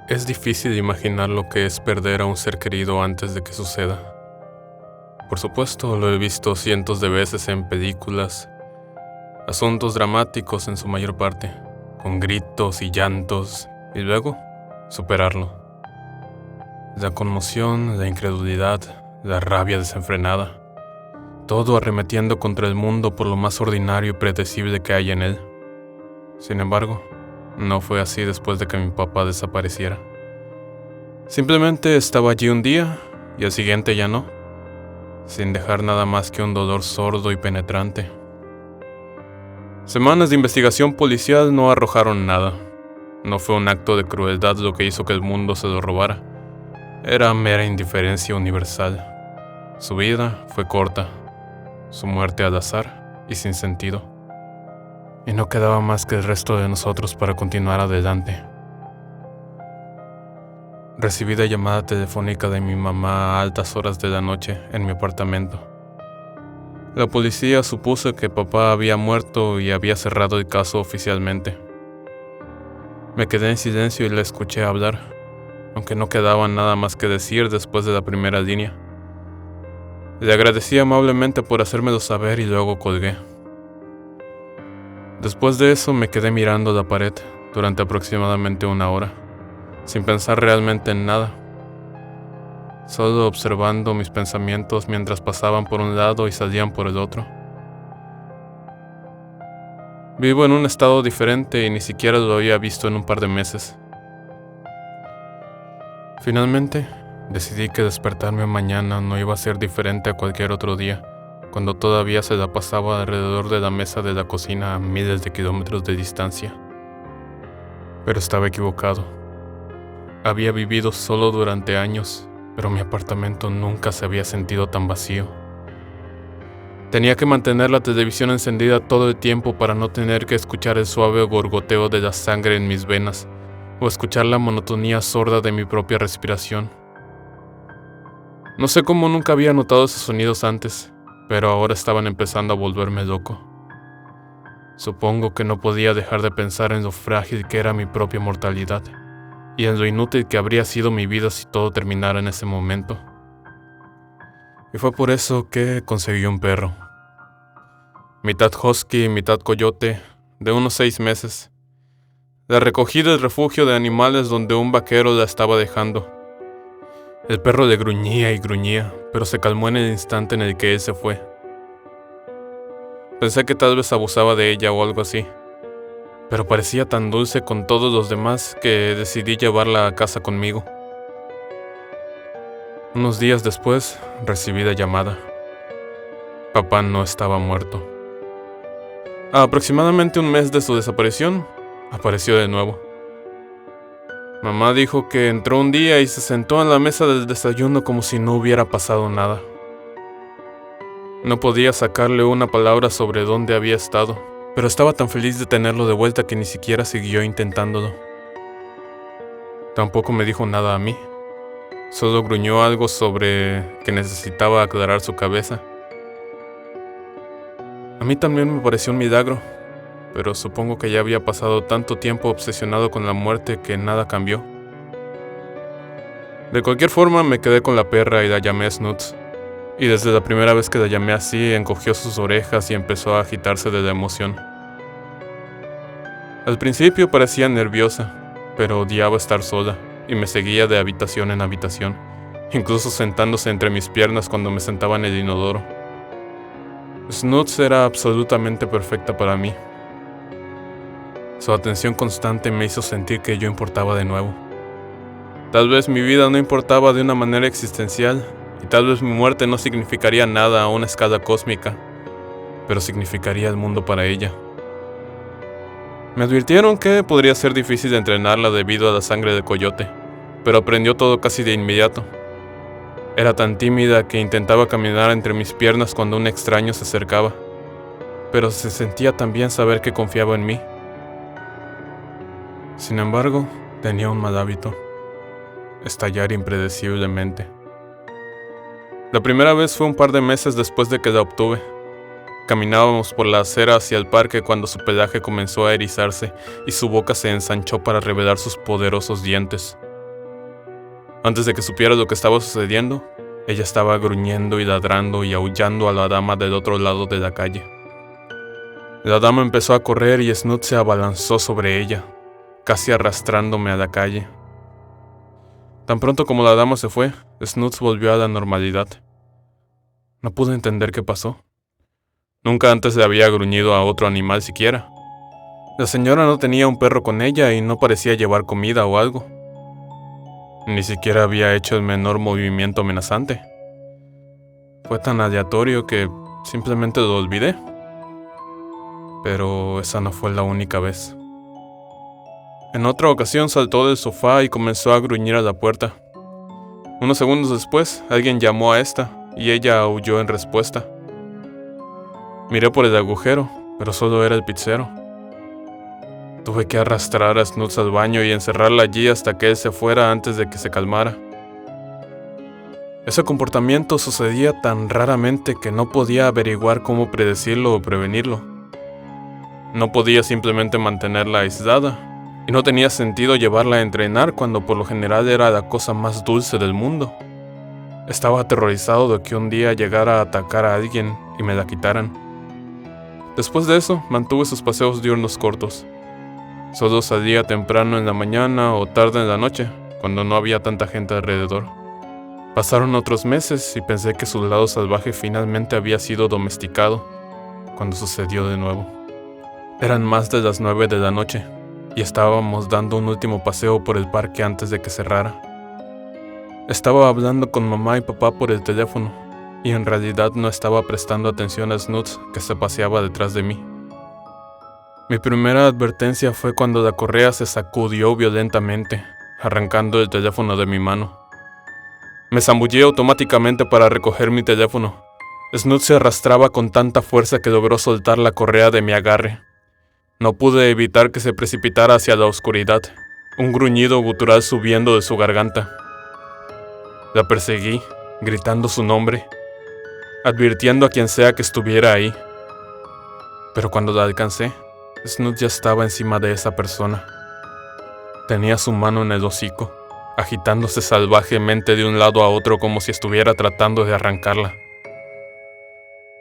Es difícil imaginar lo que es perder a un ser querido antes de que suceda. Por supuesto, lo he visto cientos de veces en películas, asuntos dramáticos en su mayor parte, con gritos y llantos, y luego superarlo. La conmoción, la incredulidad, la rabia desenfrenada, todo arremetiendo contra el mundo por lo más ordinario y predecible que hay en él. Sin embargo, no fue así después de que mi papá desapareciera. Simplemente estaba allí un día y al siguiente ya no, sin dejar nada más que un dolor sordo y penetrante. Semanas de investigación policial no arrojaron nada. No fue un acto de crueldad lo que hizo que el mundo se lo robara. Era mera indiferencia universal. Su vida fue corta, su muerte al azar y sin sentido. Y no quedaba más que el resto de nosotros para continuar adelante. Recibí la llamada telefónica de mi mamá a altas horas de la noche en mi apartamento. La policía supuso que papá había muerto y había cerrado el caso oficialmente. Me quedé en silencio y la escuché hablar, aunque no quedaba nada más que decir después de la primera línea. Le agradecí amablemente por hacérmelo saber y luego colgué. Después de eso me quedé mirando la pared durante aproximadamente una hora, sin pensar realmente en nada, solo observando mis pensamientos mientras pasaban por un lado y salían por el otro. Vivo en un estado diferente y ni siquiera lo había visto en un par de meses. Finalmente, decidí que despertarme mañana no iba a ser diferente a cualquier otro día, cuando todavía se la pasaba alrededor de la mesa de la cocina a miles de kilómetros de distancia. Pero estaba equivocado. Había vivido solo durante años, pero mi apartamento nunca se había sentido tan vacío. Tenía que mantener la televisión encendida todo el tiempo para no tener que escuchar el suave gorgoteo de la sangre en mis venas o escuchar la monotonía sorda de mi propia respiración. No sé cómo nunca había notado esos sonidos antes, pero ahora estaban empezando a volverme loco. Supongo que no podía dejar de pensar en lo frágil que era mi propia mortalidad y en lo inútil que habría sido mi vida si todo terminara en ese momento. Y fue por eso que conseguí un perro. Mitad husky y mitad coyote, de unos 6 meses. La recogí del refugio de animales donde un vaquero la estaba dejando. El perro le gruñía y gruñía, pero se calmó en el instante en el que él se fue. Pensé que tal vez abusaba de ella o algo así, pero parecía tan dulce con todos los demás que decidí llevarla a casa conmigo. Unos días después, recibí la llamada. Papá no estaba muerto. A aproximadamente un mes de su desaparición, apareció de nuevo. Mamá dijo que entró un día y se sentó en la mesa del desayuno como si no hubiera pasado nada. No podía sacarle una palabra sobre dónde había estado, pero estaba tan feliz de tenerlo de vuelta que ni siquiera siguió intentándolo. Tampoco me dijo nada a mí. Solo gruñó algo sobre que necesitaba aclarar su cabeza. A mí también me pareció un milagro, pero supongo que ya había pasado tanto tiempo obsesionado con la muerte que nada cambió. De cualquier forma, me quedé con la perra y la llamé Snoots. Y desde la primera vez que la llamé así, encogió sus orejas y empezó a agitarse de la emoción. Al principio parecía nerviosa, pero odiaba estar sola y me seguía de habitación en habitación, incluso sentándose entre mis piernas cuando me sentaba en el inodoro. Snoots era absolutamente perfecta para mí. Su atención constante me hizo sentir que yo importaba de nuevo. Tal vez mi vida no importaba de una manera existencial, y tal vez mi muerte no significaría nada a una escala cósmica, pero significaría el mundo para ella. Me advirtieron que podría ser difícil entrenarla debido a la sangre de coyote, pero aprendió todo casi de inmediato. Era tan tímida que intentaba caminar entre mis piernas cuando un extraño se acercaba, pero se sentía tan bien saber que confiaba en mí. Sin embargo, tenía un mal hábito: estallar impredeciblemente. La primera vez fue un par de meses después de que la obtuve. Caminábamos por la acera hacia el parque cuando su pelaje comenzó a erizarse y su boca se ensanchó para revelar sus poderosos dientes. Antes de que supiera lo que estaba sucediendo, ella estaba gruñendo y ladrando y aullando a la dama del otro lado de la calle. La dama empezó a correr y Snoot se abalanzó sobre ella, casi arrastrándome a la calle. Tan pronto como la dama se fue, Snoot volvió a la normalidad. No pude entender qué pasó. Nunca antes le había gruñido a otro animal siquiera. La señora no tenía un perro con ella y no parecía llevar comida o algo. Ni siquiera había hecho el menor movimiento amenazante. Fue tan aleatorio que simplemente lo olvidé. Pero esa no fue la única vez. En otra ocasión saltó del sofá y comenzó a gruñir a la puerta. Unos segundos después, alguien llamó a esta y ella aulló en respuesta. Miré por el agujero, pero solo era el pizzero. Tuve que arrastrar a Snoot al baño y encerrarla allí hasta que él se fuera antes de que se calmara. Ese comportamiento sucedía tan raramente que no podía averiguar cómo predecirlo o prevenirlo. No podía simplemente mantenerla aislada, y no tenía sentido llevarla a entrenar cuando por lo general era la cosa más dulce del mundo. Estaba aterrorizado de que un día llegara a atacar a alguien y me la quitaran. Después de eso, mantuve sus paseos diurnos cortos. Solo salía temprano en la mañana o tarde en la noche, cuando no había tanta gente alrededor. Pasaron otros meses y pensé que su lado salvaje finalmente había sido domesticado, cuando sucedió de nuevo. Eran más de las 9 de la noche, y estábamos dando un último paseo por el parque antes de que cerrara. Estaba hablando con mamá y papá por el teléfono, y en realidad no estaba prestando atención a Snoot, que se paseaba detrás de mí. Mi primera advertencia fue cuando la correa se sacudió violentamente, arrancando el teléfono de mi mano. Me zambullí automáticamente para recoger mi teléfono. Snoot se arrastraba con tanta fuerza que logró soltar la correa de mi agarre. No pude evitar que se precipitara hacia la oscuridad, un gruñido gutural subiendo de su garganta. La perseguí, gritando su nombre, advirtiendo a quien sea que estuviera ahí. Pero cuando la alcancé, Snoot ya estaba encima de esa persona. Tenía su mano en el hocico, agitándose salvajemente de un lado a otro como si estuviera tratando de arrancarla.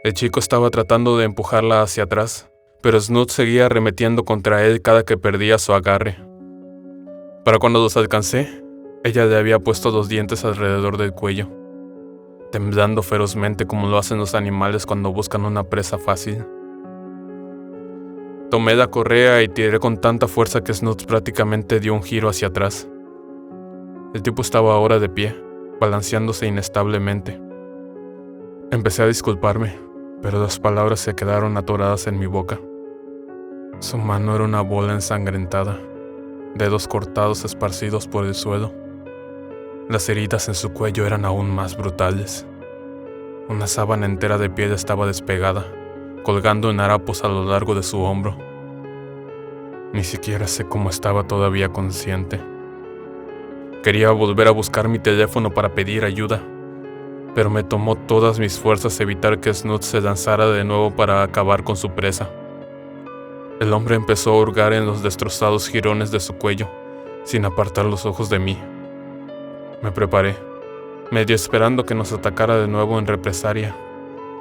El chico estaba tratando de empujarla hacia atrás, pero Snoot seguía arremetiendo contra él cada que perdía su agarre. Para cuando los alcancé, ella le había puesto los dientes alrededor del cuello, temblando ferozmente como lo hacen los animales cuando buscan una presa fácil. Tomé la correa y tiré con tanta fuerza que Snoot prácticamente dio un giro hacia atrás. El tipo estaba ahora de pie, balanceándose inestablemente. Empecé a disculparme, pero las palabras se quedaron atoradas en mi boca. Su mano era una bola ensangrentada, dedos cortados esparcidos por el suelo. Las heridas en su cuello eran aún más brutales. Una sábana entera de piel estaba despegada, colgando en harapos a lo largo de su hombro. Ni siquiera sé cómo estaba todavía consciente. Quería volver a buscar mi teléfono para pedir ayuda, pero me tomó todas mis fuerzas evitar que Snoot se lanzara de nuevo para acabar con su presa. El hombre empezó a hurgar en los destrozados jirones de su cuello, sin apartar los ojos de mí. Me preparé, medio esperando que nos atacara de nuevo en represalia.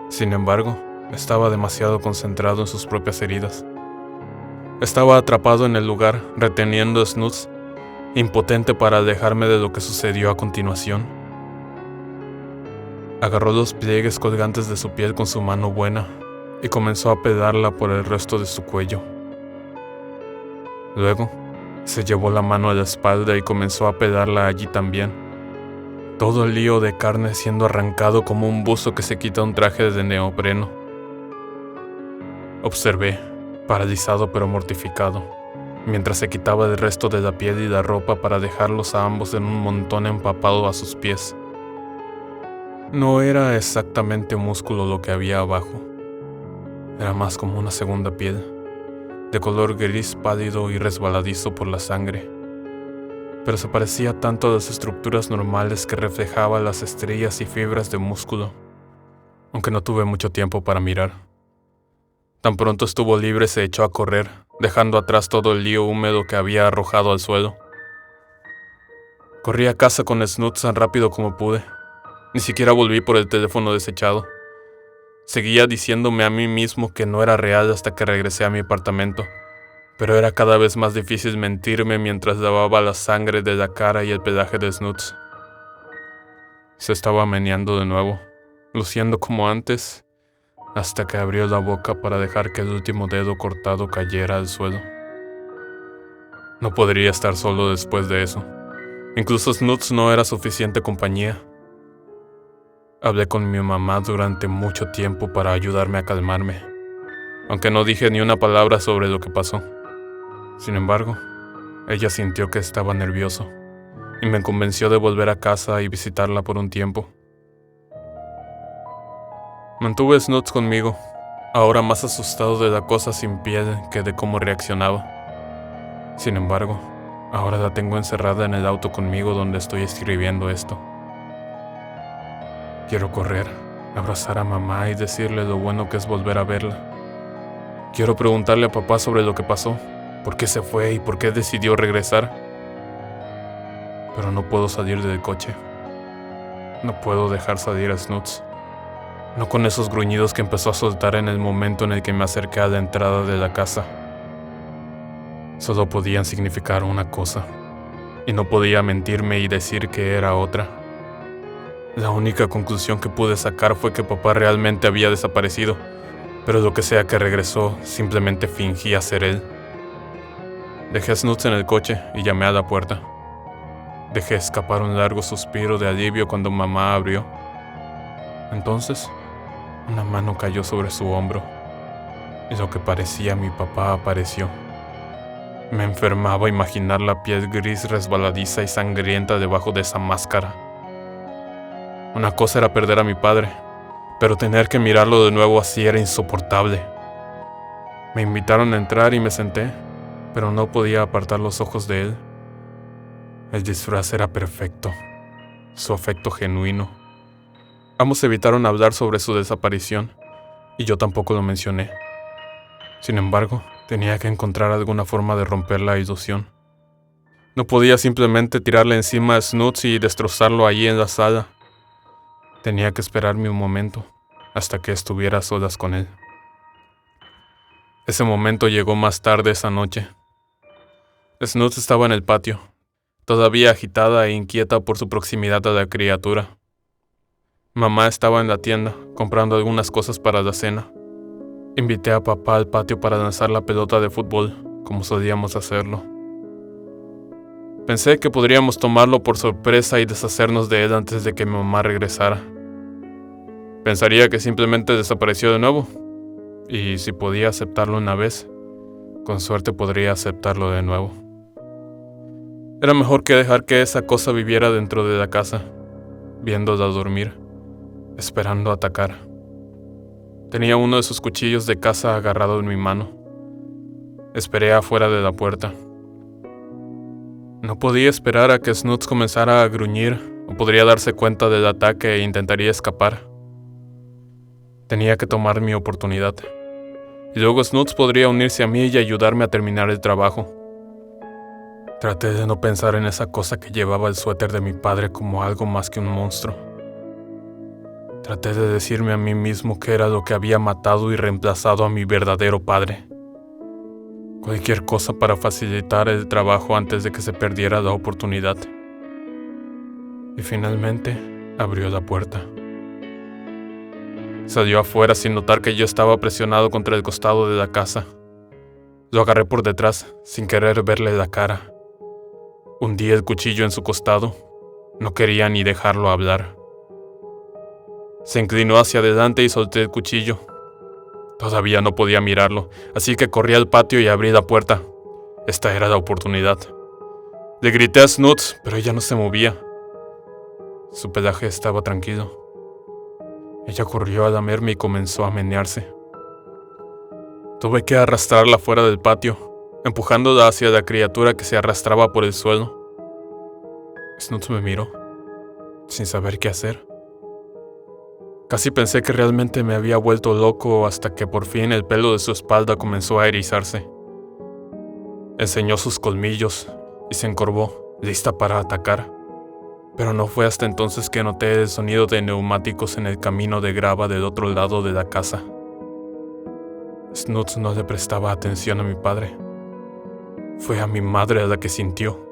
Sin embargo, estaba demasiado concentrado en sus propias heridas. Estaba atrapado en el lugar, reteniendo a Snoot, impotente para alejarme de lo que sucedió a continuación. Agarró los pliegues colgantes de su piel con su mano buena y comenzó a pelarla por el resto de su cuello. Luego, se llevó la mano a la espalda y comenzó a pelarla allí también. Todo el lío de carne siendo arrancado como un buzo que se quita un traje de neopreno. Observé, paralizado pero mortificado, mientras se quitaba el resto de la piel y la ropa para dejarlos a ambos en un montón empapado a sus pies. No era exactamente músculo lo que había abajo. Era más como una segunda piel, de color gris pálido y resbaladizo por la sangre. Pero se parecía tanto a las estructuras normales que reflejaba las estrías y fibras de músculo, aunque no tuve mucho tiempo para mirar. Tan pronto estuvo libre se echó a correr, dejando atrás todo el lío húmedo que había arrojado al suelo. Corrí a casa con Snoots tan rápido como pude. Ni siquiera volví por el teléfono desechado. Seguía diciéndome a mí mismo que no era real hasta que regresé a mi apartamento, pero era cada vez más difícil mentirme mientras lavaba la sangre de la cara y el pelaje de Snoots. Se estaba meneando de nuevo, luciendo como antes, hasta que abrió la boca para dejar que el último dedo cortado cayera al suelo. No podría estar solo después de eso. Incluso Snoots no era suficiente compañía. Hablé con mi mamá durante mucho tiempo para ayudarme a calmarme, aunque no dije ni una palabra sobre lo que pasó. Sin embargo, ella sintió que estaba nervioso y me convenció de volver a casa y visitarla por un tiempo. Mantuve a Snoots conmigo, ahora más asustado de la cosa sin piel que de cómo reaccionaba. Sin embargo, ahora la tengo encerrada en el auto conmigo donde estoy escribiendo esto. Quiero correr, abrazar a mamá y decirle lo bueno que es volver a verla. Quiero preguntarle a papá sobre lo que pasó, por qué se fue y por qué decidió regresar. Pero no puedo salir del coche. No puedo dejar salir a Snoots. No con esos gruñidos que empezó a soltar en el momento en el que me acerqué a la entrada de la casa. Solo podían significar una cosa, y no podía mentirme y decir que era otra. La única conclusión que pude sacar fue que papá realmente había desaparecido, pero lo que sea que regresó, simplemente fingía ser él. Dejé a Snoots en el coche y llamé a la puerta. Dejé escapar un largo suspiro de alivio cuando mamá abrió. Entonces, una mano cayó sobre su hombro, y lo que parecía mi papá apareció. Me enfermaba imaginar la piel gris resbaladiza y sangrienta debajo de esa máscara. Una cosa era perder a mi padre, pero tener que mirarlo de nuevo así era insoportable. Me invitaron a entrar y me senté, pero no podía apartar los ojos de él. El disfraz era perfecto, su afecto genuino. Ambos evitaron hablar sobre su desaparición, y yo tampoco lo mencioné. Sin embargo, tenía que encontrar alguna forma de romper la ilusión. No podía simplemente tirarle encima a Snoots y destrozarlo allí en la sala. Tenía que esperarme un momento, hasta que estuviera a solas con él. Ese momento llegó más tarde esa noche. Snoots estaba en el patio, todavía agitada e inquieta por su proximidad a la criatura. Mamá estaba en la tienda, comprando algunas cosas para la cena. Invité a papá al patio para lanzar la pelota de fútbol, como solíamos hacerlo. Pensé que podríamos tomarlo por sorpresa y deshacernos de él antes de que mi mamá regresara. Pensaría que simplemente desapareció de nuevo, y si podía aceptarlo una vez, con suerte podría aceptarlo de nuevo. Era mejor que dejar que esa cosa viviera dentro de la casa, viéndola dormir, esperando atacar. Tenía uno de sus cuchillos de caza agarrado en mi mano. Esperé afuera de la puerta. No podía esperar a que Snoots comenzara a gruñir o podría darse cuenta del ataque e intentaría escapar. Tenía que tomar mi oportunidad. Y luego Snoots podría unirse a mí y ayudarme a terminar el trabajo. Traté de no pensar en esa cosa que llevaba el suéter de mi padre como algo más que un monstruo. Traté de decirme a mí mismo que era lo que había matado y reemplazado a mi verdadero padre. Cualquier cosa para facilitar el trabajo antes de que se perdiera la oportunidad. Y finalmente abrió la puerta. Salió afuera sin notar que yo estaba presionado contra el costado de la casa. Lo agarré por detrás, sin querer verle la cara. Hundí el cuchillo en su costado. No quería ni dejarlo hablar. Se inclinó hacia adelante y solté el cuchillo. Todavía no podía mirarlo, así que corrí al patio y abrí la puerta. Esta era la oportunidad. Le grité a Snoots, pero ella no se movía. Su pelaje estaba tranquilo. Ella corrió a lamerme y comenzó a menearse. Tuve que arrastrarla fuera del patio, empujándola hacia la criatura que se arrastraba por el suelo. Snoots me miró, sin saber qué hacer. Casi pensé que realmente me había vuelto loco hasta que por fin el pelo de su espalda comenzó a erizarse. Enseñó sus colmillos y se encorvó, lista para atacar. Pero no fue hasta entonces que noté el sonido de neumáticos en el camino de grava del otro lado de la casa. Snoots no le prestaba atención a mi padre. Fue a mi madre a la que sintió.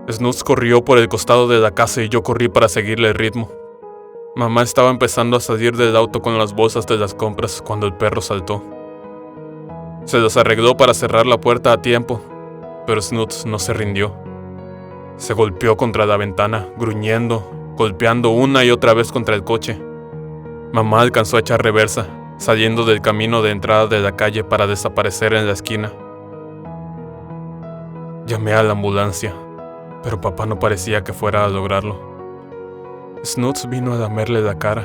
Snoots corrió por el costado de la casa y yo corrí para seguirle el ritmo. Mamá estaba empezando a salir del auto con las bolsas de las compras cuando el perro saltó. Se las arregló para cerrar la puerta a tiempo, pero Snoots no se rindió. Se golpeó contra la ventana, gruñendo, golpeando una y otra vez contra el coche. Mamá alcanzó a echar reversa, saliendo del camino de entrada de la calle para desaparecer en la esquina. Llamé a la ambulancia, pero papá no parecía que fuera a lograrlo. Snoots vino a lamerle la cara,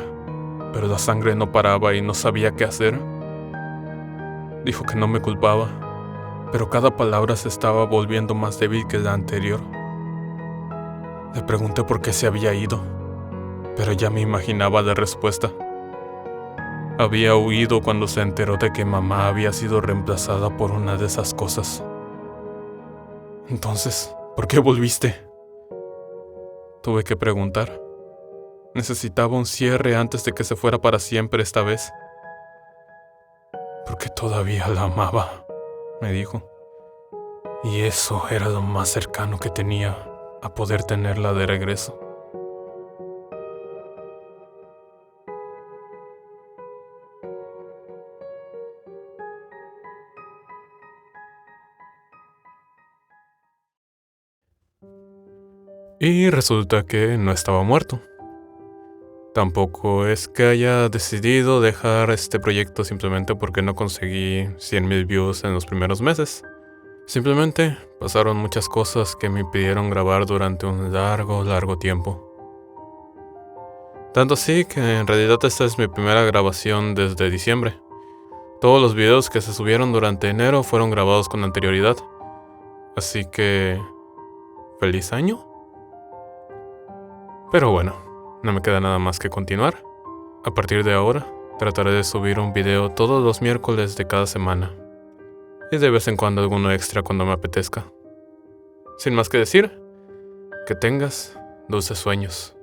pero la sangre no paraba y no sabía qué hacer. Dijo que no me culpaba, pero cada palabra se estaba volviendo más débil que la anterior. Le pregunté por qué se había ido, pero ya me imaginaba la respuesta. Había huido cuando se enteró de que mamá había sido reemplazada por una de esas cosas. Entonces, ¿por qué volviste? Tuve que preguntar. Necesitaba un cierre antes de que se fuera para siempre esta vez. Porque todavía la amaba, me dijo. Y eso era lo más cercano que tenía a poder tenerla de regreso. Y resulta que no estaba muerto. Tampoco es que haya decidido dejar este proyecto simplemente porque no conseguí 100,000 views en los primeros meses. Simplemente pasaron muchas cosas que me impidieron grabar durante un largo tiempo. Tanto así que en realidad esta es mi primera grabación desde diciembre. Todos los videos que se subieron durante enero fueron grabados con anterioridad. Así que... ¿feliz año? Pero bueno, no me queda nada más que continuar. A partir de ahora, trataré de subir un video todos los miércoles de cada semana. Y de vez en cuando alguno extra cuando me apetezca. Sin más que decir, que tengas dulces sueños.